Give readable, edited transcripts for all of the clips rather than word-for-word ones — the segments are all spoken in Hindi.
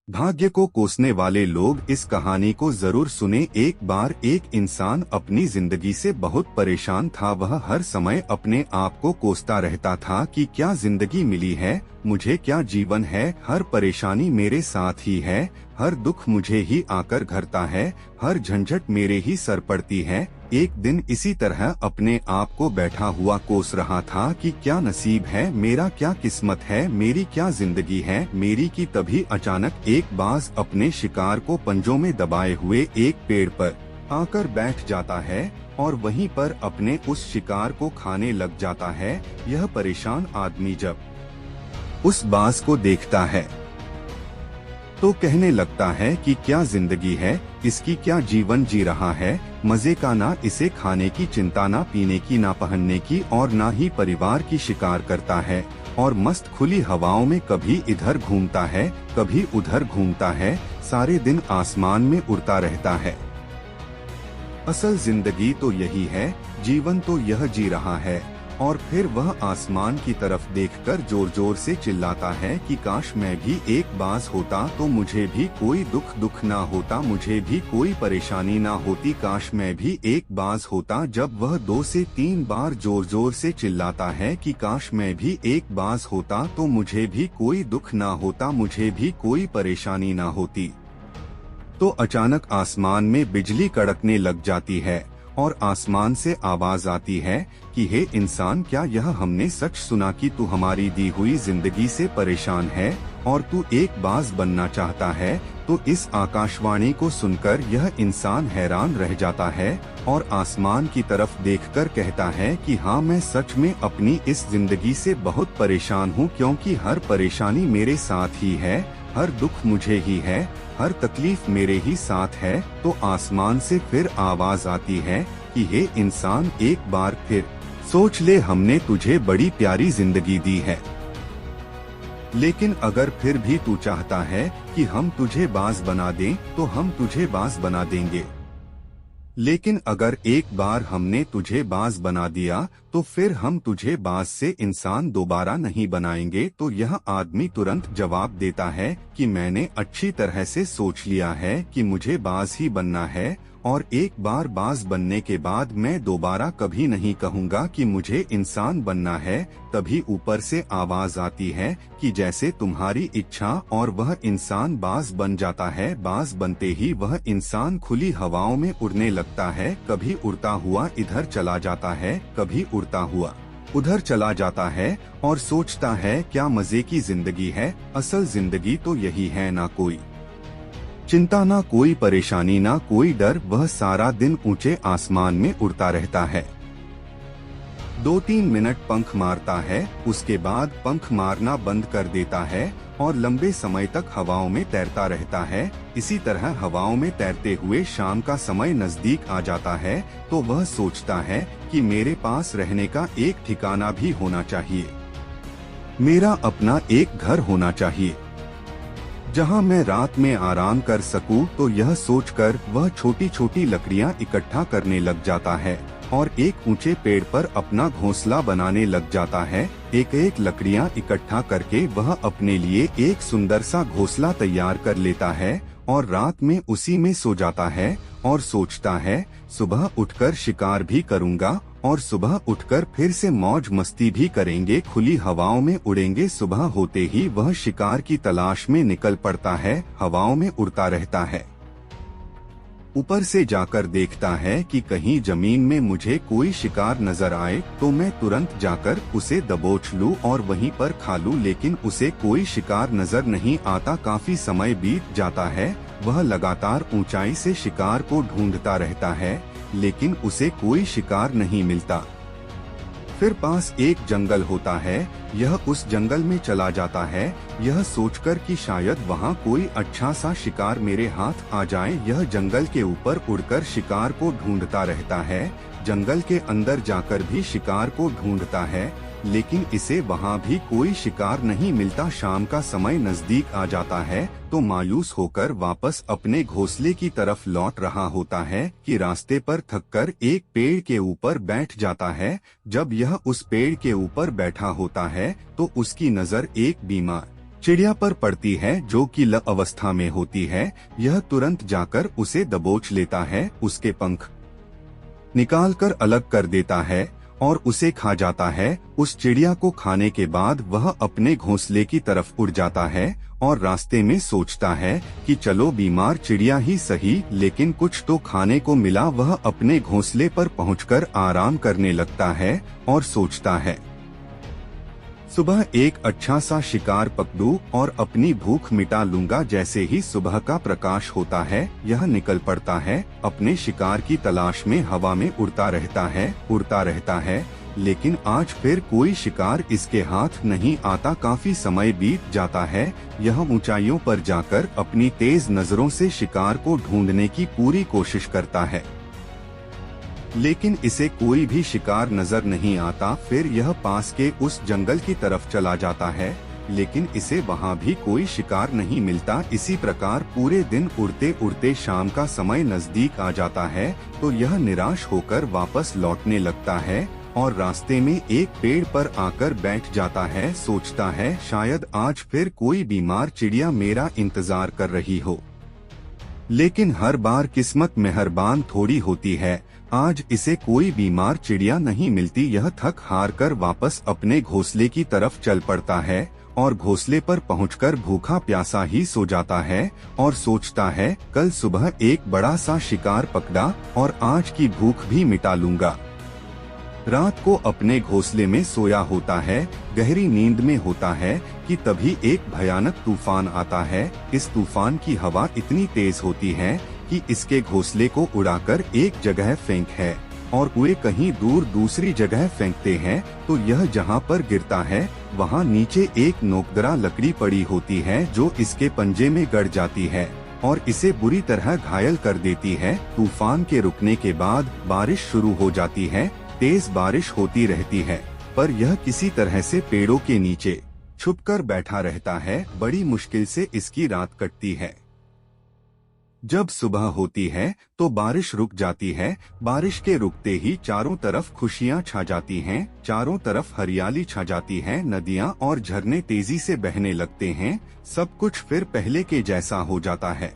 भाग्य को कोसने वाले लोग इस कहानी को जरूर सुने। एक बार एक इंसान अपनी जिंदगी से बहुत परेशान था। वह हर समय अपने आप को कोसता रहता था कि क्या जिंदगी मिली है, मुझे क्या जीवन है, हर परेशानी मेरे साथ ही है, हर दुख मुझे ही आकर घरता है, हर झंझट मेरे ही सर पड़ती है। एक दिन इसी तरह अपने आप को बैठा हुआ कोस रहा था कि क्या नसीब है मेरा, क्या किस्मत है मेरी, क्या जिंदगी है मेरी कि तभी अचानक एक बाज अपने शिकार को पंजों में दबाए हुए एक पेड़ पर आकर बैठ जाता है और वहीं पर अपने उस शिकार को खाने लग जाता है। यह परेशान आदमी जब उस बाज को देखता है तो कहने लगता है कि क्या जिंदगी है इसकी, क्या जीवन जी रहा है, मजे का ना इसे खाने की चिंता, ना पीने की, ना पहनने की और ना ही परिवार की शिकार करता है और मस्त खुली हवाओं में कभी इधर घूमता है कभी उधर घूमता है, सारे दिन आसमान में उड़ता रहता है। असल जिंदगी तो यही है, जीवन तो यह जी रहा है। और फिर वह आसमान की तरफ देखकर जोर जोर से चिल्लाता है कि काश मैं भी एक बाज होता तो मुझे भी कोई दुख ना होता, मुझे भी कोई परेशानी ना होती, काश मैं भी एक बाज होता। जब वह 2 से 3 बार जोर जोर से चिल्लाता है कि काश मैं भी एक बाज होता तो मुझे भी कोई दुख ना होता, मुझे भी कोई परेशानी ना होती, तो अचानक आसमान में बिजली कड़कने लग जाती है और आसमान से आवाज आती है कि हे इंसान, क्या यह हमने सच सुना कि तू हमारी दी हुई जिंदगी से परेशान है और तू एक बाज बनना चाहता है। तो इस आकाशवाणी को सुनकर यह इंसान हैरान रह जाता है और आसमान की तरफ देखकर कहता है कि हाँ, मैं सच में अपनी इस जिंदगी से बहुत परेशान हूँ, क्योंकि हर परेशानी मेरे साथ ही है, हर दुख मुझे ही है, हर तकलीफ मेरे ही साथ है। तो आसमान से फिर आवाज आती है कि हे इंसान, एक बार फिर सोच ले, हमने तुझे बड़ी प्यारी जिंदगी दी है, लेकिन अगर फिर भी तू चाहता है कि हम तुझे बाज बना दें तो हम तुझे बाज बना देंगे, लेकिन अगर एक बार हमने तुझे बाज बना दिया तो फिर हम तुझे बाज से इंसान दोबारा नहीं बनाएंगे। तो यह आदमी तुरंत जवाब देता है कि मैंने अच्छी तरह से सोच लिया है कि मुझे बाज ही बनना है और एक बार बाज बनने के बाद मैं दोबारा कभी नहीं कहूँगा कि मुझे इंसान बनना है। तभी ऊपर से आवाज आती है कि जैसे तुम्हारी इच्छा, और वह इंसान बाज बन जाता है। बाज बनते ही वह इंसान खुली हवाओं में उड़ने लगता है, कभी उड़ता हुआ इधर चला जाता है, कभी उड़ता हुआ उधर चला जाता है और सोचता है क्या मजे की जिंदगी है, असल जिंदगी तो यही है, ना कोई चिंता, ना कोई परेशानी, ना कोई डर, वह सारा दिन ऊंचे आसमान में उड़ता रहता है। 2-3 मिनट पंख मारता है, उसके बाद पंख मारना बंद कर देता है और लंबे समय तक हवाओं में तैरता रहता है। इसी तरह हवाओं में तैरते हुए शाम का समय नजदीक आ जाता है तो वह सोचता है कि मेरे पास रहने का एक ठिकाना भी होना चाहिए, मेरा अपना एक घर होना चाहिए जहां मैं रात में आराम कर सकूं। तो यह सोचकर वह छोटी छोटी लकड़ियां इकट्ठा करने लग जाता है और एक ऊंचे पेड़ पर अपना घोंसला बनाने लग जाता है। एक एक लकड़ियां इकट्ठा करके वह अपने लिए एक सुंदर सा घोंसला तैयार कर लेता है और रात में उसी में सो जाता है और सोचता है सुबह उठकर शिकार भी करूंगा और सुबह उठकर फिर से मौज मस्ती भी करेंगे, खुली हवाओं में उड़ेंगे। सुबह होते ही वह शिकार की तलाश में निकल पड़ता है, हवाओं में उड़ता रहता है। ऊपर से जाकर देखता है कि कहीं जमीन में मुझे कोई शिकार नजर आए तो मैं तुरंत जाकर उसे दबोच लूं और वहीं पर खा लूं, लेकिन उसे कोई शिकार नजर नहीं आता। काफी समय बीत जाता है, वह लगातार ऊंचाई से शिकार को ढूंढता रहता है, लेकिन उसे कोई शिकार नहीं मिलता। फिर पास एक जंगल होता है, यह उस जंगल में चला जाता है, यह सोचकर कि शायद वहाँ कोई अच्छा सा शिकार मेरे हाथ आ जाए। यह जंगल के ऊपर उड़कर शिकार को ढूंढता रहता है, जंगल के अंदर जाकर भी शिकार को ढूंढता है, लेकिन इसे वहाँ भी कोई शिकार नहीं मिलता। शाम का समय नजदीक आ जाता है तो मायूस होकर वापस अपने घोंसले की तरफ लौट रहा होता है कि रास्ते पर थककर एक पेड़ के ऊपर बैठ जाता है। जब यह उस पेड़ के ऊपर बैठा होता है तो उसकी नजर एक बीमार चिड़िया पर पड़ती है जो कि ल अवस्था में होती है, यह तुरंत जाकर उसे दबोच लेता है, उसके पंख निकालकर अलग कर देता है और उसे खा जाता है। उस चिड़िया को खाने के बाद वह अपने घोंसले की तरफ उड़ जाता है और रास्ते में सोचता है कि चलो बीमार चिड़िया ही सही, लेकिन कुछ तो खाने को मिला। वह अपने घोंसले पर पहुंचकर आराम करने लगता है और सोचता है सुबह एक अच्छा सा शिकार पकड़ूं और अपनी भूख मिटा लूंगा। जैसे ही सुबह का प्रकाश होता है, यह निकल पड़ता है, अपने शिकार की तलाश में हवा में उड़ता रहता है, लेकिन आज फिर कोई शिकार इसके हाथ नहीं आता। काफी समय बीत जाता है, यह ऊंचाइयों पर जाकर अपनी तेज नजरों से शिकार को ढूंढने की पूरी कोशिश करता है, लेकिन इसे कोई भी शिकार नजर नहीं आता। फिर यह पास के उस जंगल की तरफ चला जाता है, लेकिन इसे वहाँ भी कोई शिकार नहीं मिलता। इसी प्रकार पूरे दिन उड़ते उड़ते शाम का समय नजदीक आ जाता है, तो यह निराश होकर वापस लौटने लगता है और रास्ते में एक पेड़ पर आकर बैठ जाता है। सोचता है शायद आज फिर कोई बीमार चिड़िया मेरा इंतजार कर रही हो, लेकिन हर बार किस्मत मेहरबान थोड़ी होती है। आज इसे कोई बीमार चिड़िया नहीं मिलती। यह थक हार कर वापस अपने घोंसले की तरफ चल पड़ता है और घोंसले पर पहुंचकर भूखा प्यासा ही सो जाता है और सोचता है कल सुबह एक बड़ा सा शिकार पकड़ा और आज की भूख भी मिटा लूंगा। रात को अपने घोंसले में सोया होता है, गहरी नींद में होता है कि तभी एक भयानक तूफान आता है। इस तूफान की हवा इतनी तेज होती है कि इसके घोंसले को उड़ाकर एक जगह फेंक है और वे कहीं दूर दूसरी जगह फेंकते हैं, तो यह जहां पर गिरता है वहां नीचे एक नोकदरा लकड़ी पड़ी होती है जो इसके पंजे में गड़ जाती है और इसे बुरी तरह घायल कर देती है। तूफान के रुकने के बाद बारिश शुरू हो जाती है। तेज बारिश होती रहती है, पर यह किसी तरह से पेड़ों के नीचे छुपकर बैठा रहता है। बड़ी मुश्किल से इसकी रात कटती है। जब सुबह होती है तो बारिश रुक जाती है। बारिश के रुकते ही चारों तरफ खुशियां छा जाती हैं, चारों तरफ हरियाली छा जाती है, नदियां और झरने तेजी से बहने लगते हैं। सब कुछ फिर पहले के जैसा हो जाता है,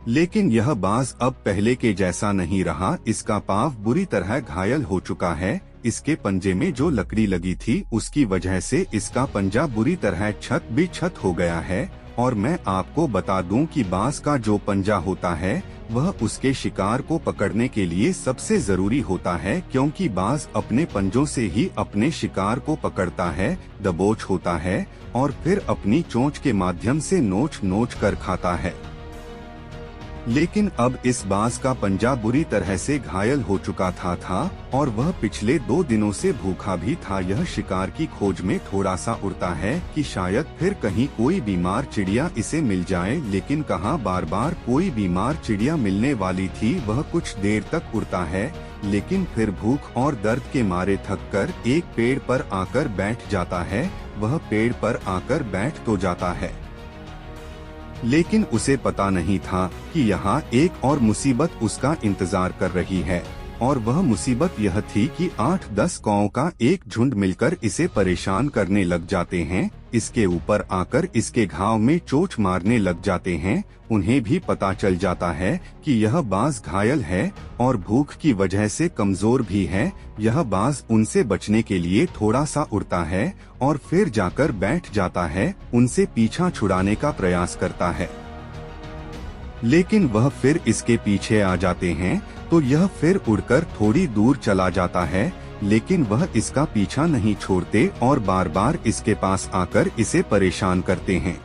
लेकिन यह बाज अब पहले के जैसा नहीं रहा। इसका पाँव बुरी तरह घायल हो चुका है। इसके पंजे में जो लकड़ी लगी थी उसकी वजह से इसका पंजा बुरी तरह क्षत हो गया है। और मैं आपको बता दूं कि बाज का जो पंजा होता है वह उसके शिकार को पकड़ने के लिए सबसे जरूरी होता है, क्योंकि बाज अपने पंजों से ही अपने शिकार को पकड़ता है, दबोच होता है और फिर अपनी चोंच के माध्यम से नोच नोच कर खाता है। लेकिन अब इस बाज का पंजा बुरी तरह से घायल हो चुका था और वह पिछले 2 दिनों से भूखा भी था। यह शिकार की खोज में थोड़ा सा उड़ता है कि शायद फिर कहीं कोई बीमार चिड़िया इसे मिल जाए, लेकिन कहाँ बार बार कोई बीमार चिड़िया मिलने वाली थी। वह कुछ देर तक उड़ता है, लेकिन फिर भूख और दर्द के मारे थककर एक पेड़ पर आकर बैठ जाता है। वह पेड़ पर आकर बैठ तो जाता है, लेकिन उसे पता नहीं था कि यहाँ एक और मुसीबत उसका इंतजार कर रही है। और वह मुसीबत यह थी कि 8-10 कौओं का एक झुंड मिलकर इसे परेशान करने लग जाते हैं। इसके ऊपर आकर इसके घाव में चोट मारने लग जाते हैं। उन्हें भी पता चल जाता है कि यह बाज घायल है और भूख की वजह से कमजोर भी है। यह बाज उनसे बचने के लिए थोड़ा सा उड़ता है और फिर जाकर बैठ जाता है, उनसे पीछा छुड़ाने का प्रयास करता है, लेकिन वह फिर इसके पीछे आ जाते हैं। तो यह फिर उड़कर थोड़ी दूर चला जाता है, लेकिन वह इसका पीछा नहीं छोड़ते और बार बार इसके पास आकर इसे परेशान करते हैं।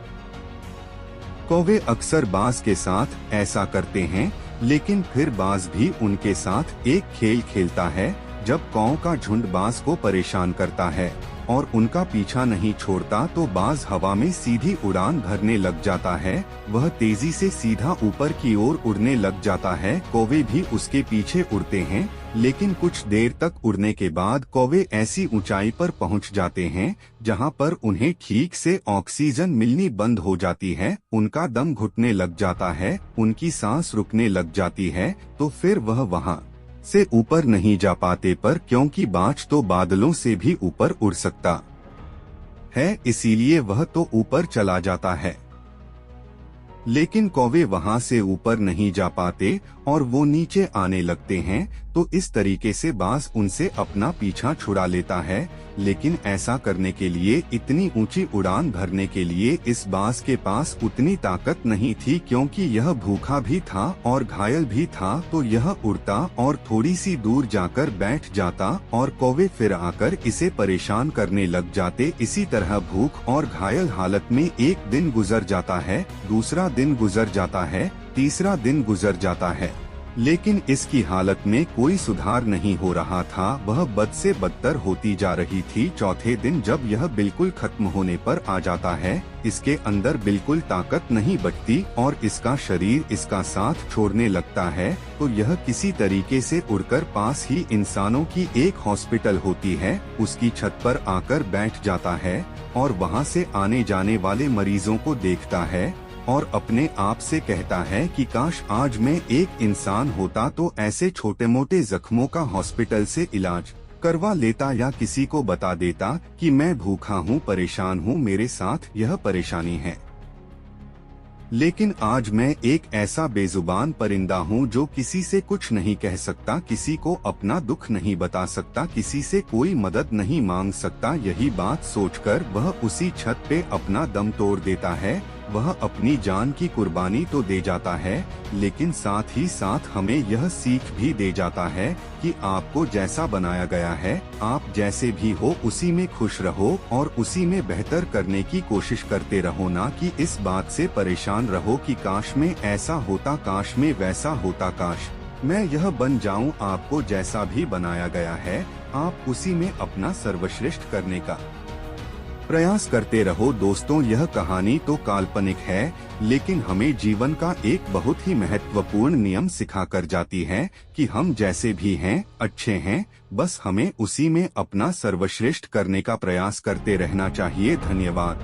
कौवे अक्सर बाज के साथ ऐसा करते हैं, लेकिन फिर बाज भी उनके साथ एक खेल खेलता है। जब कौओं का झुंड बाज को परेशान करता है और उनका पीछा नहीं छोड़ता, तो बाज हवा में सीधी उड़ान भरने लग जाता है। वह तेजी से सीधा ऊपर की ओर उड़ने लग जाता है। कौवे भी उसके पीछे उड़ते हैं, लेकिन कुछ देर तक उड़ने के बाद कौवे ऐसी ऊंचाई पर पहुंच जाते हैं जहां पर उन्हें ठीक से ऑक्सीजन मिलनी बंद हो जाती है। उनका दम घुटने लग जाता है, उनकी सांस रुकने लग जाती है। तो फिर वह वहां से ऊपर नहीं जा पाते, पर क्योंकि बाज तो बादलों से भी ऊपर उड़ सकता है, इसीलिए वह तो ऊपर चला जाता है। लेकिन कौवे वहां से ऊपर नहीं जा पाते और वो नीचे आने लगते हैं, तो इस तरीके से बाज उनसे अपना पीछा छुड़ा लेता है। लेकिन ऐसा करने के लिए, इतनी ऊंची उड़ान भरने के लिए इस बाज के पास उतनी ताकत नहीं थी, क्योंकि यह भूखा भी था और घायल भी था। तो यह उड़ता और थोड़ी सी दूर जाकर बैठ जाता और कौवे फिर आकर इसे परेशान करने लग जाते। इसी तरह भूख और घायल हालत में एक दिन गुजर जाता है, दूसरा दिन गुजर जाता है, तीसरा दिन गुजर जाता है, लेकिन इसकी हालत में कोई सुधार नहीं हो रहा था। वह बद से बदतर होती जा रही थी। चौथे दिन जब यह बिल्कुल खत्म होने पर आ जाता है, इसके अंदर बिल्कुल ताकत नहीं बचती और इसका शरीर इसका साथ छोड़ने लगता है, तो यह किसी तरीके से उड़कर पास ही इंसानों की एक हॉस्पिटल होती है, उसकी छत पर आकर बैठ जाता है और वहां से आने जाने वाले मरीजों को देखता है और अपने आप से कहता है कि काश आज मैं एक इंसान होता तो ऐसे छोटे मोटे जख्मों का हॉस्पिटल से इलाज करवा लेता या किसी को बता देता कि मैं भूखा हूँ, परेशान हूँ, मेरे साथ यह परेशानी है। लेकिन आज मैं एक ऐसा बेजुबान परिंदा हूँ जो किसी से कुछ नहीं कह सकता, किसी को अपना दुख नहीं बता सकता, किसी से कोई मदद नहीं मांग सकता। यही बात सोचकर वह उसी छत पे अपना दम तोड़ देता है। वह अपनी जान की कुर्बानी तो दे जाता है, लेकिन साथ ही साथ हमें यह सीख भी दे जाता है कि आपको जैसा बनाया गया है, आप जैसे भी हो उसी में खुश रहो और उसी में बेहतर करने की कोशिश करते रहो, ना कि इस बात से परेशान रहो कि काश में ऐसा होता, काश में वैसा होता, काश मैं यह बन जाऊं। आपको जैसा भी बनाया गया है, आप उसी में अपना सर्वश्रेष्ठ करने का प्रयास करते रहो। दोस्तों, यह कहानी तो काल्पनिक है, लेकिन हमें जीवन का एक बहुत ही महत्वपूर्ण नियम सिखा कर जाती है कि हम जैसे भी हैं, अच्छे हैं, बस हमें उसी में अपना सर्वश्रेष्ठ करने का प्रयास करते रहना चाहिए। धन्यवाद।